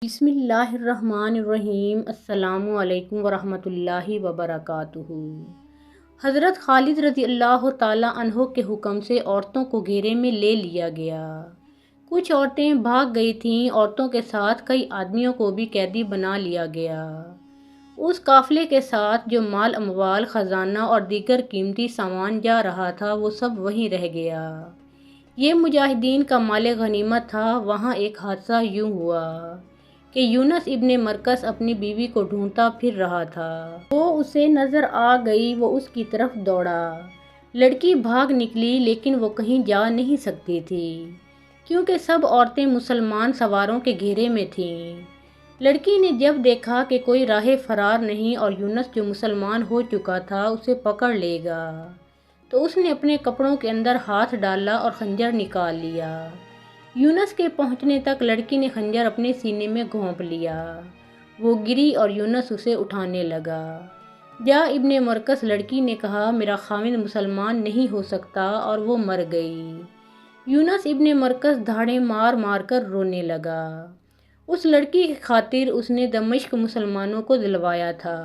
بسم اللہ الرحمن الرحیم۔ السلام علیکم ورحمۃ اللہ وبرکاتہ۔ حضرت خالد رضی اللہ تعالیٰ عنہ کے حکم سے عورتوں کو گھیرے میں لے لیا گیا۔ کچھ عورتیں بھاگ گئی تھیں۔ عورتوں کے ساتھ کئی آدمیوں کو بھی قیدی بنا لیا گیا۔ اس قافلے کے ساتھ جو مال اموال، خزانہ اور دیگر قیمتی سامان جا رہا تھا وہ سب وہیں رہ گیا۔ یہ مجاہدین کا مال غنیمت تھا۔ وہاں ایک حادثہ یوں ہوا کہ یونس ابن مرکز اپنی بیوی کو ڈھونڈتا پھر رہا تھا۔ وہ اسے نظر آ گئی۔ وہ اس کی طرف دوڑا۔ لڑکی بھاگ نکلی لیکن وہ کہیں جا نہیں سکتی تھی کیونکہ سب عورتیں مسلمان سواروں کے گھیرے میں تھیں۔ لڑکی نے جب دیکھا کہ کوئی راہ فرار نہیں اور یونس جو مسلمان ہو چکا تھا اسے پکڑ لے گا تو اس نے اپنے کپڑوں کے اندر ہاتھ ڈالا اور خنجر نکال لیا۔ یونس کے پہنچنے تک لڑکی نے خنجر اپنے سینے میں گھونپ لیا۔ وہ گری اور یونس اسے اٹھانے لگا۔ جا ابن مرکز لڑکی نے کہا میرا خاوند مسلمان نہیں ہو سکتا اور وہ مر گئی۔ یونس ابن مرکز دھاڑیں مار مار کر رونے لگا۔ اس لڑکی کی خاطر اس نے دمشق مسلمانوں کو دلوایا تھا۔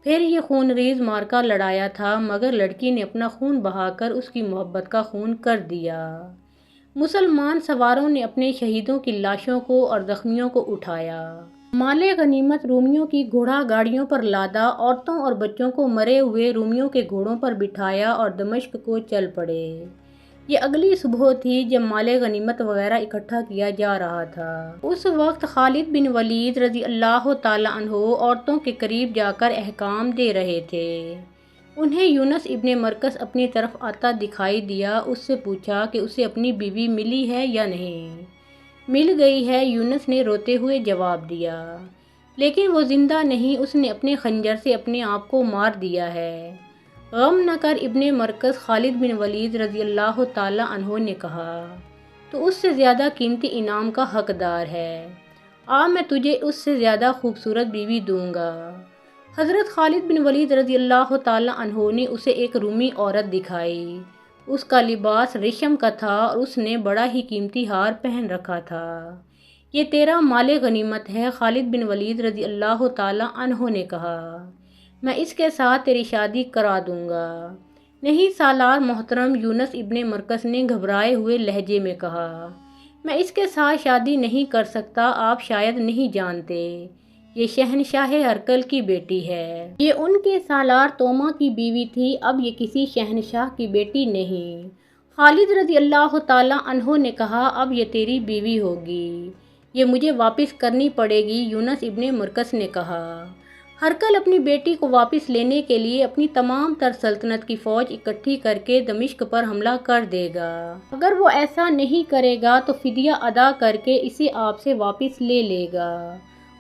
پھر یہ خون ریز مارکا لڑایا تھا مگر لڑکی نے اپنا خون بہا کر اس کی محبت کا خون کر دیا۔ مسلمان سواروں نے اپنے شہیدوں کی لاشوں کو اور زخمیوں کو اٹھایا۔ مال غنیمت رومیوں کی گھوڑا گاڑیوں پر لادا۔ عورتوں اور بچوں کو مرے ہوئے رومیوں کے گھوڑوں پر بٹھایا اور دمشق کو چل پڑے۔ یہ اگلی صبح تھی جب مال غنیمت وغیرہ اکٹھا کیا جا رہا تھا۔ اس وقت خالد بن ولید رضی اللہ تعالیٰ عنہ عورتوں کے قریب جا کر احکام دے رہے تھے۔ انہیں یونس ابن مرکز اپنی طرف آتا دکھائی دیا۔ اس سے پوچھا کہ اسے اپنی بیوی ملی ہے یا نہیں۔ مل گئی ہے، یونس نے روتے ہوئے جواب دیا، لیکن وہ زندہ نہیں، اس نے اپنے خنجر سے اپنے آپ کو مار دیا ہے۔ غم نہ کر ابن مرکز، خالد بن ولید رضی اللہ تعالیٰ عنہ نے کہا، تو اس سے زیادہ قیمتی انعام کا حقدار ہے۔ میں تجھے اس سے زیادہ خوبصورت بیوی دوں گا۔ حضرت خالد بن ولید رضی اللہ تعالیٰ عنہ نے اسے ایک رومی عورت دکھائی۔ اس کا لباس ریشم کا تھا اور اس نے بڑا ہی قیمتی ہار پہن رکھا تھا۔ یہ تیرا مال غنیمت ہے۔ خالد بن ولید رضی اللہ تعالیٰ عنہ نے کہا، میں اس کے ساتھ تیری شادی کرا دوں گا۔ نہیں سالار محترم، یونس ابن مرکز نے گھبرائے ہوئے لہجے میں کہا، میں اس کے ساتھ شادی نہیں کر سکتا۔ آپ شاید نہیں جانتے، یہ شہنشاہ ہرقل کی بیٹی ہے۔ یہ ان کے سالار توما کی بیوی تھی، اب یہ کسی شہنشاہ کی بیٹی نہیں۔ خالد رضی اللہ تعالیٰ عنہ نے کہا، اب یہ تیری بیوی ہوگی، یہ مجھے واپس کرنی پڑے گی۔ یونس ابن مرکز نے کہا، ہرقل اپنی بیٹی کو واپس لینے کے لیے اپنی تمام تر سلطنت کی فوج اکٹھی کر کے دمشق پر حملہ کر دے گا۔ اگر وہ ایسا نہیں کرے گا تو فدیہ ادا کر کے اسے آپ سے واپس لے لے گا۔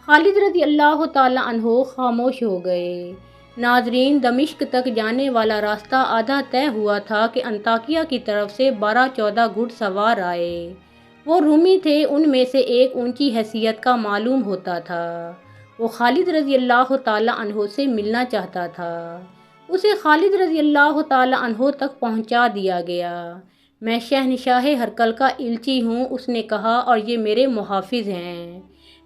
خالد رضی اللہ تعالیٰ عنہ خاموش ہو گئے۔ ناظرین، دمشق تک جانے والا راستہ آدھا طے ہوا تھا کہ انطاکیہ کی طرف سے 12-14 گھڑ سوار آئے۔ وہ رومی تھے، ان میں سے ایک اونچی حیثیت کا معلوم ہوتا تھا۔ وہ خالد رضی اللہ تعالیٰ عنہ سے ملنا چاہتا تھا۔ اسے خالد رضی اللہ تعالیٰ عنہ تک پہنچا دیا گیا۔ میں شہنشاہ ہرقل کا الچی ہوں، اس نے کہا، اور یہ میرے محافظ ہیں۔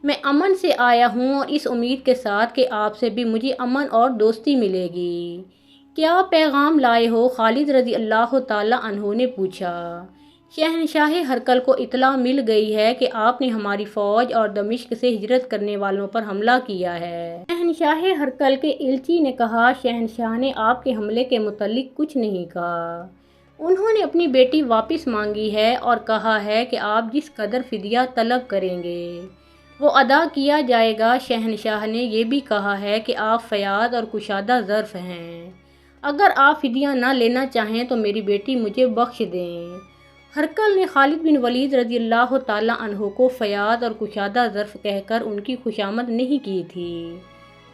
میں امن سے آیا ہوں اور اس امید کے ساتھ کہ آپ سے بھی مجھے امن اور دوستی ملے گی۔ کیا پیغام لائے ہو؟ خالد رضی اللہ تعالیٰ عنہ نے پوچھا۔ شہنشاہ ہرقل کو اطلاع مل گئی ہے کہ آپ نے ہماری فوج اور دمشق سے ہجرت کرنے والوں پر حملہ کیا ہے۔ شہنشاہ ہرقل کے الچی نے کہا، شہنشاہ نے آپ کے حملے کے متعلق کچھ نہیں کہا۔ انہوں نے اپنی بیٹی واپس مانگی ہے اور کہا ہے کہ آپ جس قدر فدیہ طلب کریں گے وہ ادا کیا جائے گا۔ شہنشاہ نے یہ بھی کہا ہے کہ آپ فیاض اور کشادہ ظرف ہیں۔ اگر آپ فدیہ نہ لینا چاہیں تو میری بیٹی مجھے بخش دیں۔ ہرقل نے خالد بن ولید رضی اللہ تعالیٰ عنہ کو فیاض اور کشادہ ظرف کہہ کر ان کی خوشامد نہیں کی تھی۔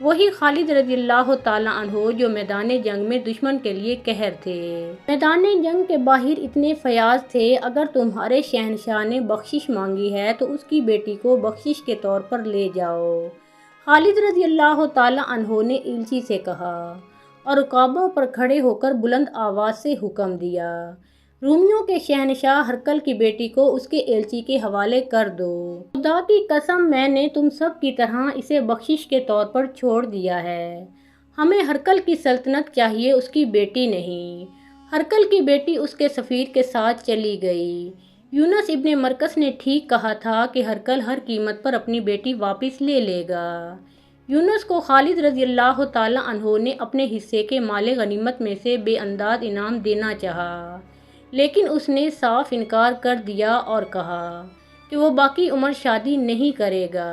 وہی خالد رضی اللہ تعالیٰ عنہ جو میدان جنگ میں دشمن کے لیے قہر تھے، میدان جنگ کے باہر اتنے فیاض تھے۔ اگر تمہارے شہنشاہ نے بخشش مانگی ہے تو اس کی بیٹی کو بخشش کے طور پر لے جاؤ، خالد رضی اللہ تعالیٰ عنہ نے الچی سے کہا، اور رکابوں پر کھڑے ہو کر بلند آواز سے حکم دیا، رومیوں کے شہنشاہ ہرقل کی بیٹی کو اس کے ایلچی کے حوالے کر دو۔ خدا کی قسم میں نے تم سب کی طرح اسے بخشش کے طور پر چھوڑ دیا ہے۔ ہمیں ہرقل کی سلطنت چاہیے، اس کی بیٹی نہیں۔ ہرقل کی بیٹی اس کے سفیر کے ساتھ چلی گئی۔ یونس ابن مرکس نے ٹھیک کہا تھا کہ ہرقل ہر قیمت پر اپنی بیٹی واپس لے لے گا۔ یونس کو خالد رضی اللہ تعالیٰ عنہ نے اپنے حصے کے مال غنیمت میں سے بے انداز انعام دینا چاہا، لیکن اس نے صاف انکار کر دیا اور کہا کہ وہ باقی عمر شادی نہیں کرے گا۔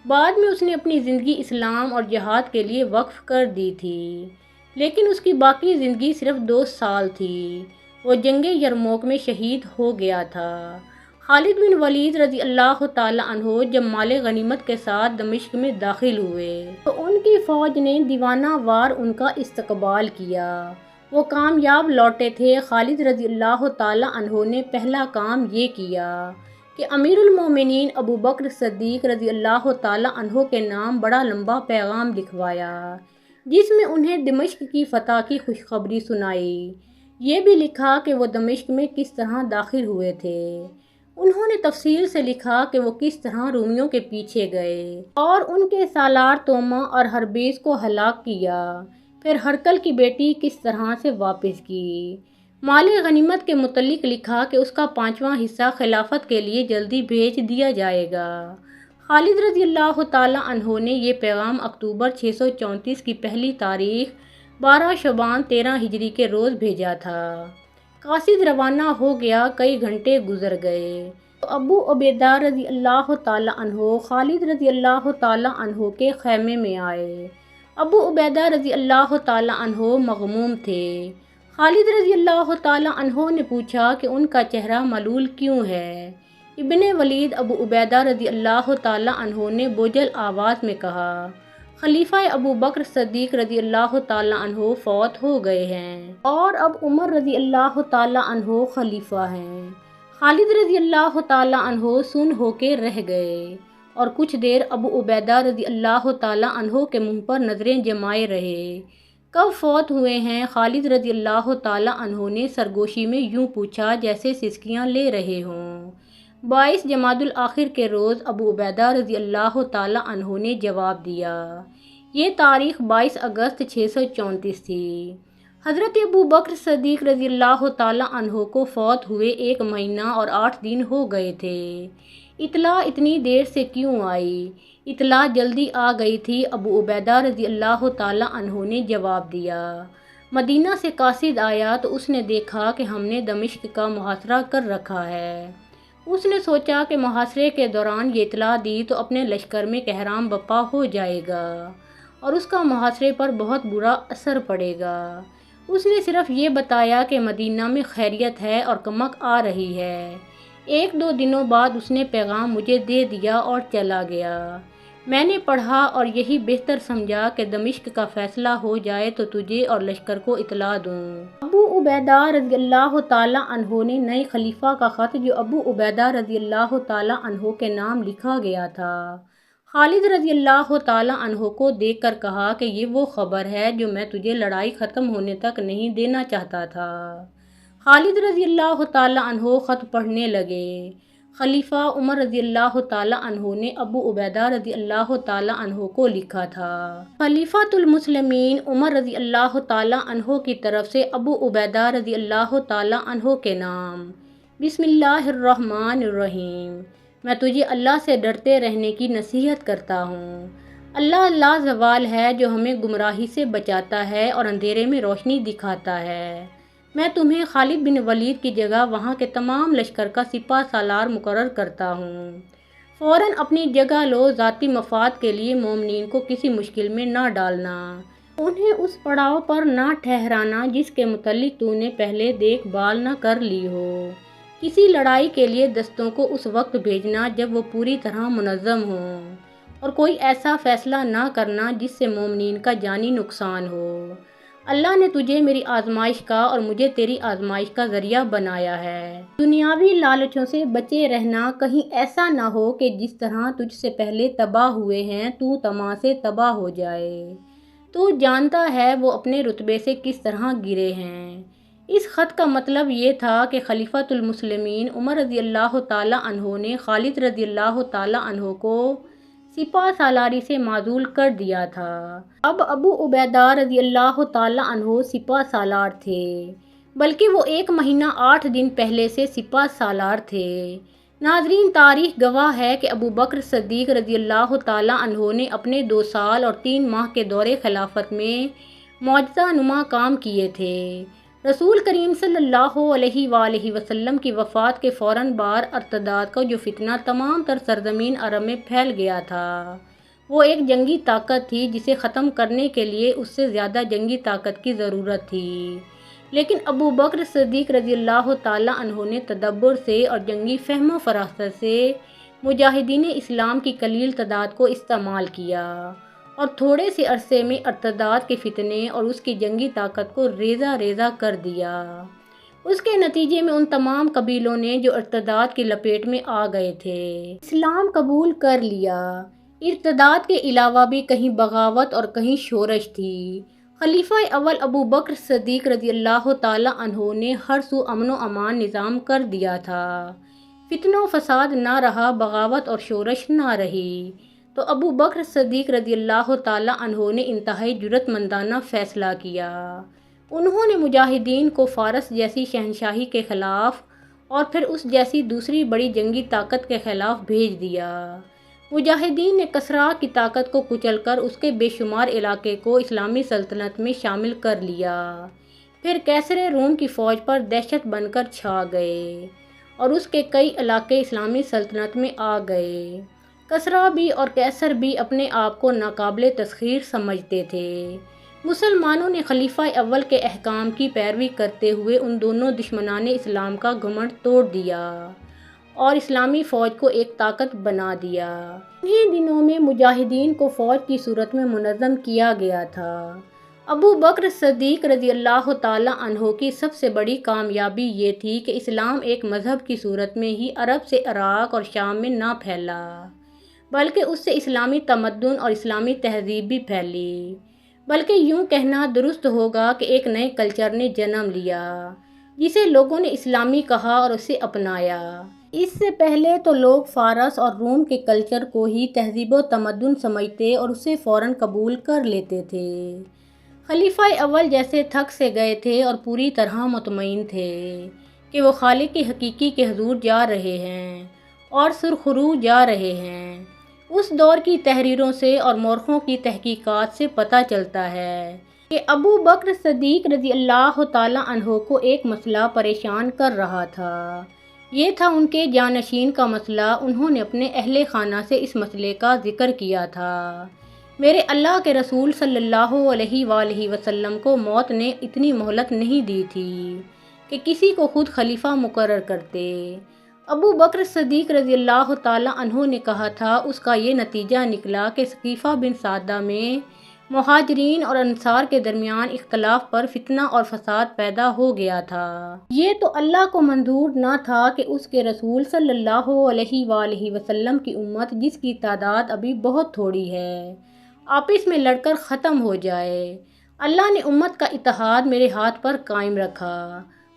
بعد میں اس نے اپنی زندگی اسلام اور جہاد کے لیے وقف کر دی تھی، لیکن اس کی باقی زندگی صرف 2 سال تھی۔ وہ جنگ یرموک میں شہید ہو گیا تھا۔ خالد بن ولید رضی اللہ تعالیٰ عنہ جب مال غنیمت کے ساتھ دمشق میں داخل ہوئے تو ان کی فوج نے دیوانہ وار ان کا استقبال کیا۔ وہ کامیاب لوٹے تھے۔ خالد رضی اللہ تعالیٰ عنہ نے پہلا کام یہ کیا کہ امیر المومنین ابو بکر صدیق رضی اللہ تعالیٰ عنہ کے نام بڑا لمبا پیغام لکھوایا، جس میں انہیں دمشق کی فتح کی خوشخبری سنائی۔ یہ بھی لکھا کہ وہ دمشق میں کس طرح داخل ہوئے تھے۔ انہوں نے تفصیل سے لکھا کہ وہ کس طرح رومیوں کے پیچھے گئے اور ان کے سالار توما اور ہربیز کو ہلاک کیا، پھر ہرقل کی بیٹی کس طرح سے واپس کی۔ مال غنیمت کے متعلق لکھا کہ اس کا 5واں حصہ خلافت کے لیے جلدی بھیج دیا جائے گا۔ خالد رضی اللہ تعالیٰ عنہ نے یہ پیغام اکتوبر 634 کی پہلی تاریخ 12 شعبان 13 ہجری کے روز بھیجا تھا۔ قاصد روانہ ہو گیا۔ کئی گھنٹے گزر گئے تو ابو عبیدہ رضی اللہ تعالیٰ عنہ خالد رضی اللہ تعالیٰ عنہ کے خیمے میں آئے۔ ابو عبیدہ رضی اللہ تعالیٰ عنہ مغموم تھے۔ خالد رضی اللہ تعالیٰ عنہ نے پوچھا کہ ان کا چہرہ ملول کیوں ہے۔ ابن ولید ابو عبیدہ رضی اللہ تعالیٰ عنہ نے بوجھل آواز میں کہا، خلیفہ ابو بکر صدیق رضی اللہ تعالیٰ عنہ فوت ہو گئے ہیں اور اب عمر رضی اللہ تعالیٰ عنہ خلیفہ ہیں۔ خالد رضی اللہ تعالیٰ عنہ سن ہو کے رہ گئے اور کچھ دیر ابو عبیدہ رضی اللہ تعالیٰ عنہ کے منہ پر نظریں جمائے رہے۔ کب فوت ہوئے ہیں؟ خالد رضی اللہ تعالیٰ عنہ نے سرگوشی میں یوں پوچھا جیسے سسکیاں لے رہے ہوں۔ 22 جمادی الاخر کے روز ابو عبیدہ رضی اللہ تعالیٰ عنہ نے جواب دیا۔ یہ تاریخ 22 اگست 634 تھی۔ حضرت ابو بکر صدیق رضی اللہ تعالیٰ عنہ کو فوت ہوئے 1 مہینہ اور 8 دن ہو گئے تھے۔ اطلاع اتنی دیر سے کیوں آئی؟ اطلاع جلدی آ گئی تھی۔ ابو عبیدہ رضی اللہ تعالیٰ عنہ نے جواب دیا۔ مدینہ سے قاصد آیا تو اس نے دیکھا کہ ہم نے دمشق کا محاصرہ کر رکھا ہے۔ اس نے سوچا کہ محاصرے کے دوران یہ اطلاع دی تو اپنے لشکر میں قحرام بپا ہو جائے گا اور اس کا محاصرے پر بہت برا اثر پڑے گا۔ اس نے صرف یہ بتایا کہ مدینہ میں خیریت ہے اور کمک آ رہی ہے۔ 1-2 دنوں بعد اس نے پیغام مجھے دے دیا اور چلا گیا۔ میں نے پڑھا اور یہی بہتر سمجھا کہ دمشق کا فیصلہ ہو جائے تو تجھے اور لشکر کو اطلاع دوں۔ ابو عبیدہ رضی اللہ تعالیٰ عنہ نے نئے خلیفہ کا خط جو ابو عبیدہ رضی اللہ تعالیٰ عنہ کے نام لکھا گیا تھا خالد رضی اللہ تعالیٰ عنہ کو دیکھ کر کہا کہ یہ وہ خبر ہے جو میں تجھے لڑائی ختم ہونے تک نہیں دینا چاہتا تھا۔ خالد رضی اللہ تعالیٰ عنہ خط پڑھنے لگے۔ خلیفہ عمر رضی اللہ تعالیٰ عنہ نے ابو عبیدہ رضی اللہ تعالیٰ عنہ کو لکھا تھا۔ خلیفۃ المسلمین عمر رضی اللہ تعالیٰ عنہ کی طرف سے ابو عبیدہ رضی اللہ تعالیٰ عنہ کے نام، بسم اللہ الرحمن الرحیم، میں تجھے اللہ سے ڈرتے رہنے کی نصیحت کرتا ہوں۔ اللہ لا زوال ہے جو ہمیں گمراہی سے بچاتا ہے اور اندھیرے میں روشنی دکھاتا ہے۔ میں تمہیں خالد بن ولید کی جگہ وہاں کے تمام لشکر کا سپہ سالار مقرر کرتا ہوں۔ فوراً اپنی جگہ لو، ذاتی مفاد کے لیے مومنین کو کسی مشکل میں نہ ڈالنا، انہیں اس پڑاؤ پر نہ ٹھہرانا جس کے متعلق تو نے پہلے دیکھ بھال نہ کر لی ہو۔ کسی لڑائی کے لیے دستوں کو اس وقت بھیجنا جب وہ پوری طرح منظم ہوں، اور کوئی ایسا فیصلہ نہ کرنا جس سے مومنین کا جانی نقصان ہو۔ اللہ نے تجھے میری آزمائش کا اور مجھے تیری آزمائش کا ذریعہ بنایا ہے۔ دنیاوی لالچوں سے بچے رہنا، کہیں ایسا نہ ہو کہ جس طرح تجھ سے پہلے تباہ ہوئے ہیں تو طمع سے تباہ ہو جائے۔ تو جانتا ہے وہ اپنے رتبے سے کس طرح گرے ہیں۔ اس خط کا مطلب یہ تھا کہ خلیفۃ المسلمین عمر رضی اللہ تعالیٰ عنہ نے خالد رضی اللہ تعالیٰ عنہ کو سپہ سالاری سے معزول کر دیا تھا۔ اب ابو عبیدہ رضی اللہ تعالیٰ عنہ سپہ سالار تھے، بلکہ وہ 1 مہینہ 8 دن پہلے سے سپہ سالار تھے۔ ناظرین، تاریخ گواہ ہے کہ ابو بکر صدیق رضی اللہ تعالیٰ عنہ نے اپنے 2 سال اور 3 ماہ کے دور خلافت میں معجزہ نما کام کیے تھے۔ رسول کریم صلی اللہ علیہ وآلہ وسلم کی وفات کے فوراً بعد ارتداد کا جو فتنہ تمام تر سرزمین عرب میں پھیل گیا تھا، وہ ایک جنگی طاقت تھی جسے ختم کرنے کے لیے اس سے زیادہ جنگی طاقت کی ضرورت تھی۔ لیکن ابو بکر صدیق رضی اللہ تعالیٰ عنہ نے تدبر سے اور جنگی فہم و فراست سے مجاہدین اسلام کی قلیل تعداد کو استعمال کیا اور تھوڑے سے عرصے میں ارتداد کے فتنے اور اس کی جنگی طاقت کو ریزہ ریزہ کر دیا۔ اس کے نتیجے میں ان تمام قبیلوں نے جو ارتداد کی لپیٹ میں آ گئے تھے، اسلام قبول کر لیا۔ ارتداد کے علاوہ بھی کہیں بغاوت اور کہیں شورش تھی۔ خلیفہ اول ابو بکر صدیق رضی اللہ تعالیٰ عنہ نے ہر سو امن و امان نظام کر دیا تھا۔ فتنہ و فساد نہ رہا، بغاوت اور شورش نہ رہی، تو ابو بکر صدیق رضی اللہ تعالیٰ عنہ نے انتہائی جرأت مندانہ فیصلہ کیا۔ انہوں نے مجاہدین کو فارس جیسی شہنشاہی کے خلاف اور پھر اس جیسی دوسری بڑی جنگی طاقت کے خلاف بھیج دیا۔ مجاہدین نے کسریٰ کی طاقت کو کچل کر اس کے بے شمار علاقے کو اسلامی سلطنت میں شامل کر لیا، پھر کیسر روم کی فوج پر دہشت بن کر چھا گئے اور اس کے کئی علاقے اسلامی سلطنت میں آ گئے۔ کسریٰ بھی اور کیسر بھی اپنے آپ کو ناقابل تسخیر سمجھتے تھے۔ مسلمانوں نے خلیفہ اول کے احکام کی پیروی کرتے ہوئے ان دونوں دشمنان اسلام کا گھمنڈ توڑ دیا اور اسلامی فوج کو ایک طاقت بنا دیا۔ انہی دنوں میں مجاہدین کو فوج کی صورت میں منظم کیا گیا تھا۔ ابو بکر صدیق رضی اللہ تعالیٰ عنہ کی سب سے بڑی کامیابی یہ تھی کہ اسلام ایک مذہب کی صورت میں ہی عرب سے عراق اور شام میں نہ پھیلا، بلکہ اس سے اسلامی تمدن اور اسلامی تہذیب بھی پھیلی۔ بلکہ یوں کہنا درست ہوگا کہ ایک نئے کلچر نے جنم لیا جسے لوگوں نے اسلامی کہا اور اسے اپنایا۔ اس سے پہلے تو لوگ فارس اور روم کے کلچر کو ہی تہذیب و تمدن سمجھتے اور اسے فوراً قبول کر لیتے تھے۔ خلیفہ اول جیسے تھک سے گئے تھے اور پوری طرح مطمئن تھے کہ وہ خالق حقیقی کے حضور جا رہے ہیں اور سرخرو جا رہے ہیں۔ اس دور کی تحریروں سے اور مورخوں کی تحقیقات سے پتہ چلتا ہے کہ ابو بکر صدیق رضی اللہ تعالیٰ عنہ کو ایک مسئلہ پریشان کر رہا تھا۔ یہ تھا ان کے جانشین کا مسئلہ۔ انہوں نے اپنے اہل خانہ سے اس مسئلے کا ذکر کیا تھا۔ میرے اللہ کے رسول صلی اللہ علیہ وآلہ وسلم کو موت نے اتنی مہلت نہیں دی تھی کہ کسی کو خود خلیفہ مقرر کرتے۔ ابو بکر صدیق رضی اللہ تعالیٰ عنہ نے کہا تھا، اس کا یہ نتیجہ نکلا کہ ثقیفہ بن سعدہ میں مہاجرین اور انصار کے درمیان اختلاف پر فتنہ اور فساد پیدا ہو گیا تھا۔ یہ تو اللہ کو منظور نہ تھا کہ اس کے رسول صلی اللہ علیہ وآلہ وسلم کی امت، جس کی تعداد ابھی بہت تھوڑی ہے، آپس میں لڑ کر ختم ہو جائے۔ اللہ نے امت کا اتحاد میرے ہاتھ پر قائم رکھا۔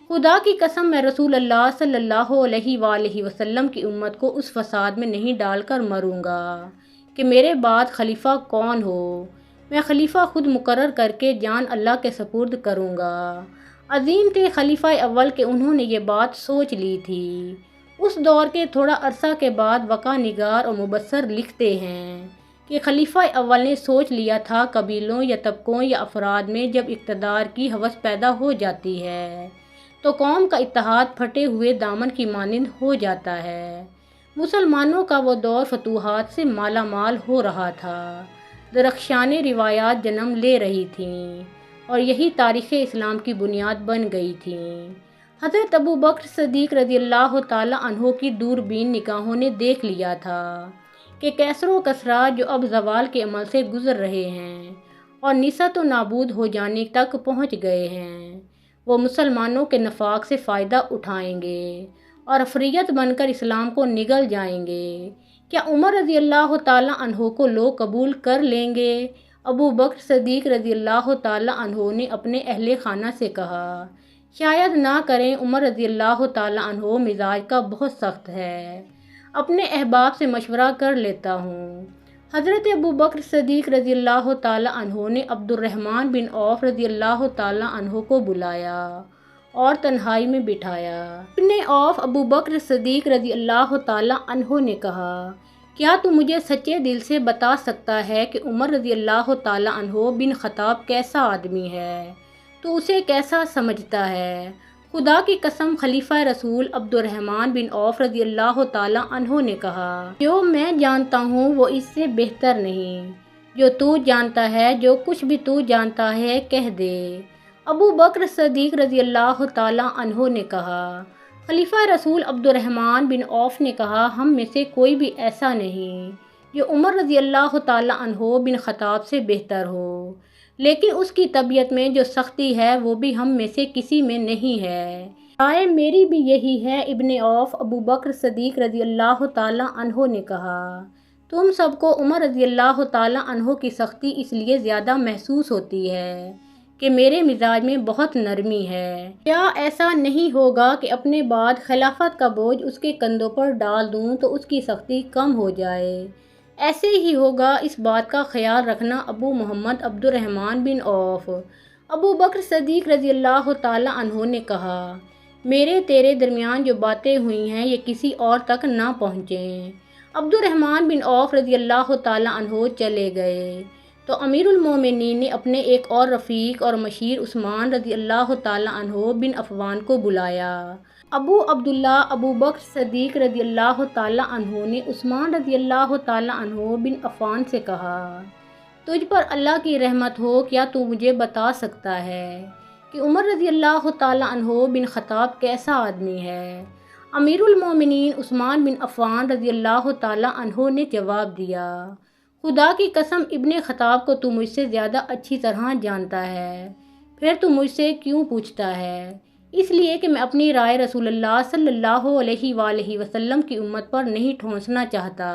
خدا کی قسم، میں رسول اللہ صلی اللہ علیہ وآلہ وسلم کی امت کو اس فساد میں نہیں ڈال کر مروں گا کہ میرے بعد خلیفہ کون ہو۔ میں خلیفہ خود مقرر کر کے جان اللہ کے سپرد کروں گا۔ عظیم تھے خلیفہ اول کہ انہوں نے یہ بات سوچ لی تھی۔ اس دور کے تھوڑا عرصہ کے بعد وقع نگار اور مبصر لکھتے ہیں کہ خلیفہ اول نے سوچ لیا تھا، قبیلوں یا طبقوں یا افراد میں جب اقتدار کی ہوس پیدا ہو جاتی ہے تو قوم کا اتحاد پھٹے ہوئے دامن کی مانند ہو جاتا ہے۔ مسلمانوں کا وہ دور فتوحات سے مالا مال ہو رہا تھا، درخشان روایات جنم لے رہی تھیں اور یہی تاریخ اسلام کی بنیاد بن گئی تھیں۔ حضرت ابو بکر صدیق رضی اللہ تعالیٰ عنہ کی دوربین نگاہوں نے دیکھ لیا تھا کہ کیسر و کسریٰ جو اب زوال کے عمل سے گزر رہے ہیں اور نصت و نابود ہو جانے تک پہنچ گئے ہیں، وہ مسلمانوں کے نفاق سے فائدہ اٹھائیں گے اور افریت بن کر اسلام کو نگل جائیں گے۔ کیا عمر رضی اللہ تعالیٰ عنہ کو لوگ قبول کر لیں گے؟ ابو بکر صدیق رضی اللہ تعالیٰ عنہ نے اپنے اہل خانہ سے کہا شاید نہ کریں، عمر رضی اللہ تعالیٰ عنہ مزاج کا بہت سخت ہے، اپنے احباب سے مشورہ کر لیتا ہوں۔ حضرت ابو بکر صدیق رضی اللہ تعالیٰ عنہ نے عبد الرحمن بن عوف رضی اللہ تعالیٰ عنہ کو بلایا اور تنہائی میں بٹھایا۔ ابن عوف ابو بکر صدیق رضی اللہ تعالیٰ عنہ نے کہا، کیا تو مجھے سچے دل سے بتا سکتا ہے کہ عمر رضی اللہ تعالیٰ عنہ بن خطاب کیسا آدمی ہے؟ تو اسے کیسا سمجھتا ہے؟ خدا کی قسم، خلیفہ رسول عبد الرحمن بن عوف رضی اللہ تعالیٰ عنہ نے کہا، جو میں جانتا ہوں وہ اس سے بہتر نہیں۔ جو تو جانتا ہے، جو کچھ بھی تو جانتا ہے، کہہ دے۔ ابو بکر صدیق رضی اللہ تعالیٰ عنہ نے کہا۔ خلیفہ رسول عبد الرحمن بن عوف نے کہا، ہم میں سے کوئی بھی ایسا نہیں جو عمر رضی اللہ تعالیٰ عنہ بن خطاب سے بہتر ہو، لیکن اس کی طبیعت میں جو سختی ہے وہ بھی ہم میں سے کسی میں نہیں ہے۔ رائے میری بھی یہی ہے۔ ابن عوف ابو بکر صدیق رضی اللہ تعالیٰ عنہ نے کہا، تم سب کو عمر رضی اللہ تعالیٰ عنہ کی سختی اس لیے زیادہ محسوس ہوتی ہے کہ میرے مزاج میں بہت نرمی ہے۔ کیا ایسا نہیں ہوگا کہ اپنے بعد خلافت کا بوجھ اس کے کندھوں پر ڈال دوں تو اس کی سختی کم ہو جائے؟ ایسے ہی ہوگا، اس بات کا خیال رکھنا۔ ابو محمد عبد الرحمن بن عوف ابو بکر صدیق رضی اللہ تعالیٰ عنہ نے کہا، میرے تیرے درمیان جو باتیں ہوئی ہیں یہ کسی اور تک نہ پہنچیں۔ عبد الرحمن بن عوف رضی اللہ تعالیٰ عنہ چلے گئے تو امیر المومنین نے اپنے ایک اور رفیق اور مشیر عثمان رضی اللہ تعالیٰ عنہ بن عفان کو بلایا۔ ابو عبداللہ ابو بکر صدیق رضی اللہ تعالیٰ عنہ نے عثمان رضی اللہ تعالیٰ عنہ بن عفان سے کہا، تجھ پر اللہ کی رحمت ہو، کیا تو مجھے بتا سکتا ہے کہ عمر رضی اللہ تعالیٰ عنہ بن خطاب کیسا آدمی ہے؟ امیر المومنین عثمان بن عفان رضی اللہ تعالیٰ عنہ نے جواب دیا، خدا کی قسم، ابن خطاب کو تو مجھ سے زیادہ اچھی طرح جانتا ہے، پھر تو مجھ سے کیوں پوچھتا ہے؟ اس لیے کہ میں اپنی رائے رسول اللہ صلی اللہ علیہ وآلہ وسلم کی امت پر نہیں ٹھونسنا چاہتا۔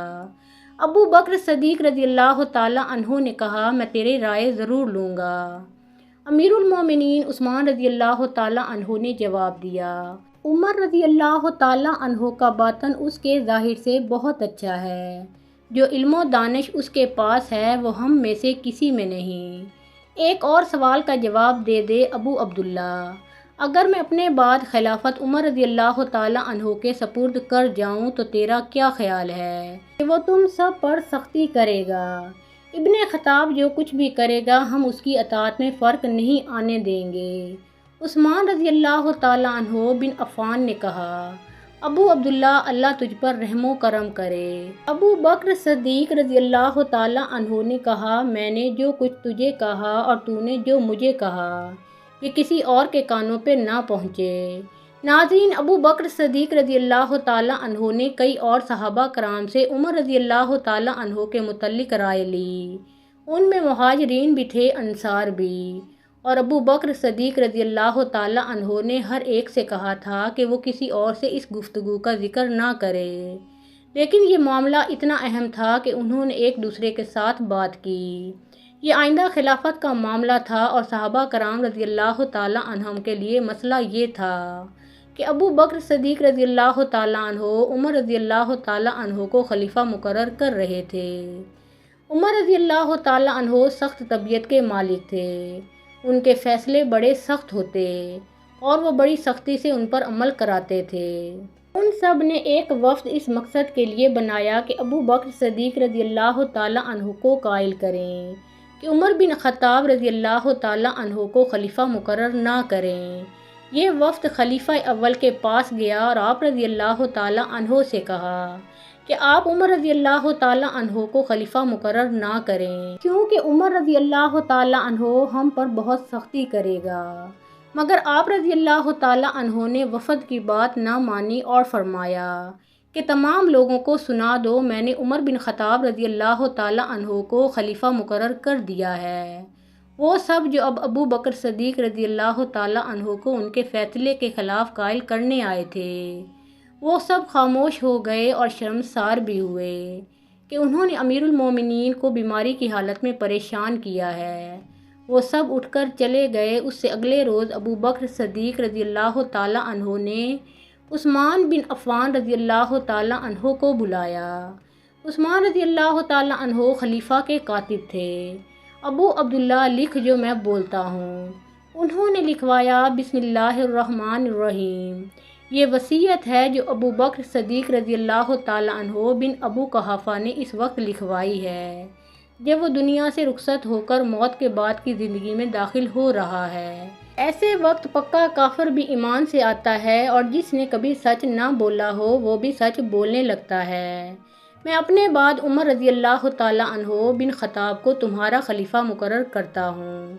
ابو بکر صدیق رضی اللہ تعالیٰ عنہ نے کہا، میں تیری رائے ضرور لوں گا۔ امیر المومنین عثمان رضی اللہ تعالیٰ عنہ نے جواب دیا، عمر رضی اللہ تعالیٰ عنہ کا باطن اس کے ظاہر سے بہت اچھا ہے، جو علم و دانش اس کے پاس ہے وہ ہم میں سے کسی میں نہیں۔ ایک اور سوال کا جواب دے دے ابو عبداللہ، اگر میں اپنے بعد خلافت عمر رضی اللہ تعالیٰ عنہ کے سپرد کر جاؤں تو تیرا کیا خیال ہے کہ وہ تم سب پر سختی کرے گا؟ ابن خطاب جو کچھ بھی کرے گا ہم اس کی اطاعت میں فرق نہیں آنے دیں گے۔ عثمان رضی اللہ تعالیٰ عنہ بن عفان نے کہا، ابو عبداللہ، اللہ تجھ پر رحم و کرم کرے۔ ابو بکر صدیق رضی اللہ تعالیٰ عنہ نے کہا، میں نے جو کچھ تجھے کہا اور تو نے جو مجھے کہا یہ کسی اور کے کانوں پہ نہ پہنچے۔ ناظرین، ابو بکر صدیق رضی اللہ تعالیٰ عنہ نے کئی اور صحابہ کرام سے عمر رضی اللہ تعالیٰ عنہ کے متعلق رائے لی، ان میں مہاجرین بھی تھے، انصار بھی، اور ابو بکر صدیق رضی اللہ تعالیٰ عنہ نے ہر ایک سے کہا تھا کہ وہ کسی اور سے اس گفتگو کا ذکر نہ کرے، لیکن یہ معاملہ اتنا اہم تھا کہ انہوں نے ایک دوسرے کے ساتھ بات کی۔ یہ آئندہ خلافت کا معاملہ تھا اور صحابہ کرام رضی اللہ تعالیٰ عنہم کے لیے مسئلہ یہ تھا کہ ابو بکر صدیق رضی اللہ تعالیٰ عنہ عمر رضی اللہ تعالیٰ عنہ کو خلیفہ مقرر کر رہے تھے۔ عمر رضی اللہ تعالیٰ عنہ سخت طبیعت کے مالک تھے، ان کے فیصلے بڑے سخت ہوتے اور وہ بڑی سختی سے ان پر عمل کراتے تھے۔ ان سب نے ایک وفد اس مقصد کے لیے بنایا کہ ابو بکر صدیق رضی اللہ تعالیٰ عنہ کو قائل کریں کہ عمر بن خطاب رضی اللہ تعالیٰ عنہ کو خلیفہ مقرر نہ کریں۔ یہ وفد خلیفہ اول کے پاس گیا اور آپ رضی اللہ تعالیٰ عنہ سے کہا کہ آپ عمر رضی اللہ تعالیٰ عنہ کو خلیفہ مقرر نہ کریں، کیونکہ عمر رضی اللہ تعالیٰ عنہ ہم پر بہت سختی کرے گا۔ مگر آپ رضی اللہ تعالیٰ عنہ نے وفد کی بات نہ مانی اور فرمایا کہ تمام لوگوں کو سنا دو، میں نے عمر بن خطاب رضی اللہ تعالیٰ عنہ کو خلیفہ مقرر کر دیا ہے۔ وہ سب جو اب ابو بکر صدیق رضی اللہ تعالیٰ عنہ کو ان کے فیصلے کے خلاف قائل کرنے آئے تھے، وہ سب خاموش ہو گئے اور شرمسار بھی ہوئے کہ انہوں نے امیر المومنین کو بیماری کی حالت میں پریشان کیا ہے۔ وہ سب اٹھ کر چلے گئے۔ اس سے اگلے روز ابو بکر صدیق رضی اللہ تعالیٰ عنہ نے عثمان بن عفان رضی اللہ تعالیٰ عنہ کو بلایا۔ عثمان رضی اللہ تعالیٰ عنہ خلیفہ کے کاتب تھے۔ ابو عبداللہ لکھ جو میں بولتا ہوں۔ انہوں نے لکھوایا بسم اللہ الرحمن الرحیم۔ یہ وصیت ہے جو ابو بکر صدیق رضی اللہ تعالیٰ عنہ بن ابو قحافہ نے اس وقت لکھوائی ہے جب وہ دنیا سے رخصت ہو کر موت کے بعد کی زندگی میں داخل ہو رہا ہے۔ ایسے وقت پکا کافر بھی ایمان سے آتا ہے، اور جس نے کبھی سچ نہ بولا ہو وہ بھی سچ بولنے لگتا ہے۔ میں اپنے بعد عمر رضی اللہ تعالیٰ عنہ بن خطاب کو تمہارا خلیفہ مقرر کرتا ہوں۔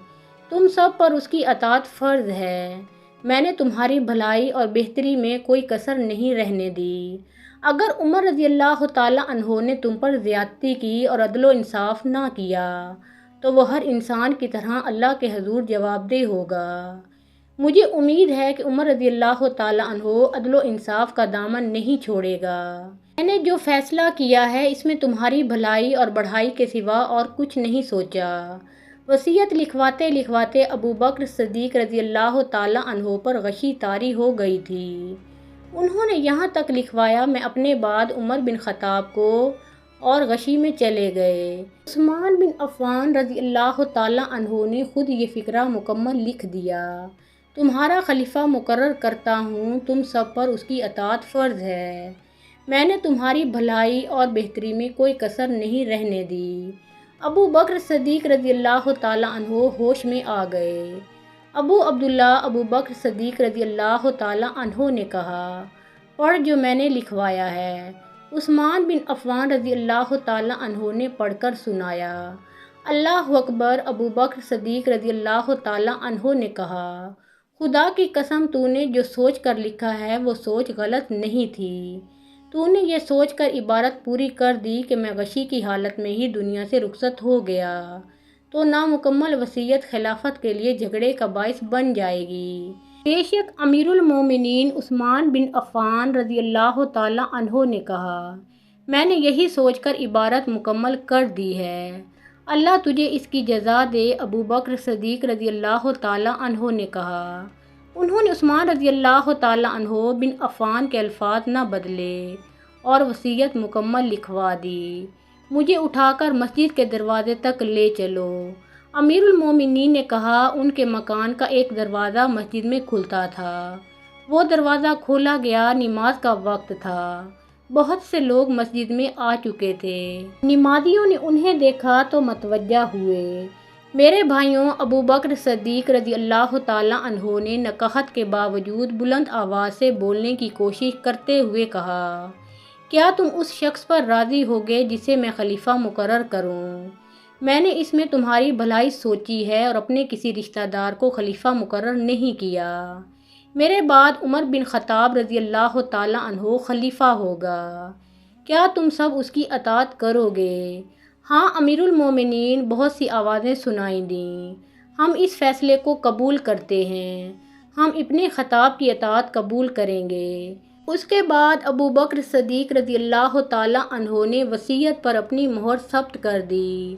تم سب پر اس کی اطاعت فرض ہے۔ میں نے تمہاری بھلائی اور بہتری میں کوئی کسر نہیں رہنے دی۔ اگر عمر رضی اللہ تعالیٰ عنہ نے تم پر زیادتی کی اور عدل و انصاف نہ کیا تو وہ ہر انسان کی طرح اللہ کے حضور جواب دہ ہوگا۔ مجھے امید ہے کہ عمر رضی اللہ تعالیٰ عنہ عدل و انصاف کا دامن نہیں چھوڑے گا۔ میں نے جو فیصلہ کیا ہے اس میں تمہاری بھلائی اور بڑھائی کے سوا اور کچھ نہیں سوچا۔ وصیت لکھواتے لکھواتے ابو بکر صدیق رضی اللہ تعالیٰ عنہ پر غشی طاری ہو گئی تھی۔ انہوں نے یہاں تک لکھوایا میں اپنے بعد عمر بن خطاب کو اور غشی میں چلے گئے۔ عثمان بن عفان رضی اللہ تعالیٰ عنہ نے خود یہ فقرہ مکمل لکھ دیا۔ تمہارا خلیفہ مقرر کرتا ہوں، تم سب پر اس کی اطاعت فرض ہے۔ میں نے تمہاری بھلائی اور بہتری میں کوئی کسر نہیں رہنے دی۔ ابو بکر صدیق رضی اللہ تعالیٰ عنہ ہوش میں آ گئے۔ ابو عبداللہ ابو بکر صدیق رضی اللہ تعالیٰ عنہ نے کہا، پڑھ جو میں نے لکھوایا ہے۔ عثمان بن عفان رضی اللہ تعالیٰ عنہ نے پڑھ کر سنایا۔ اللہ اکبر۔ ابو بکر صدیق رضی اللہ تعالیٰ عنہ نے کہا، خدا کی قسم تو نے جو سوچ کر لکھا ہے وہ سوچ غلط نہیں تھی۔ تو نے یہ سوچ کر عبارت پوری کر دی کہ میں غشی کی حالت میں ہی دنیا سے رخصت ہو گیا تو نامکمل وصیت خلافت کے لیے جھگڑے کا باعث بن جائے گی۔ بے شک امیر المومنین عثمان بن عفان رضی اللہ تعالیٰ عنہ نے کہا، میں نے یہی سوچ کر عبارت مکمل کر دی ہے، اللہ تجھے اس کی جزا دے۔ ابو بکر صدیق رضی اللہ تعالیٰ عنہ نے کہا۔ انہوں نے عثمان رضی اللہ تعالیٰ عنہ بن عفان کے الفاظ نہ بدلے اور وصیت مکمل لکھوا دی۔ مجھے اٹھا کر مسجد کے دروازے تک لے چلو۔ امیر المومنین نے کہا، ان کے مکان کا ایک دروازہ مسجد میں کھلتا تھا۔ وہ دروازہ کھولا گیا، نماز کا وقت تھا۔ بہت سے لوگ مسجد میں آ چکے تھے۔ نمازیوں نے انہیں دیکھا تو متوجہ ہوئے۔ میرے بھائیوں، ابو بکر صدیق رضی اللہ تعالیٰ عنہ نے نقاہت کے باوجود بلند آواز سے بولنے کی کوشش کرتے ہوئے کہا، کیا تم اس شخص پر راضی ہوگے جسے میں خلیفہ مقرر کروں؟ میں نے اس میں تمہاری بھلائی سوچی ہے اور اپنے کسی رشتہ دار کو خلیفہ مقرر نہیں کیا۔ میرے بعد عمر بن خطاب رضی اللہ تعالیٰ عنہ خلیفہ ہوگا۔ کیا تم سب اس کی اطاعت کرو گے؟ ہاں امیر المومنین، بہت سی آوازیں سنائی دیں۔ ہم اس فیصلے کو قبول کرتے ہیں۔ ہم ابن خطاب کی اطاعت قبول کریں گے۔ اس کے بعد ابو بکر صدیق رضی اللہ تعالیٰ عنہ نے وصیت پر اپنی مہر ثبت کر دی۔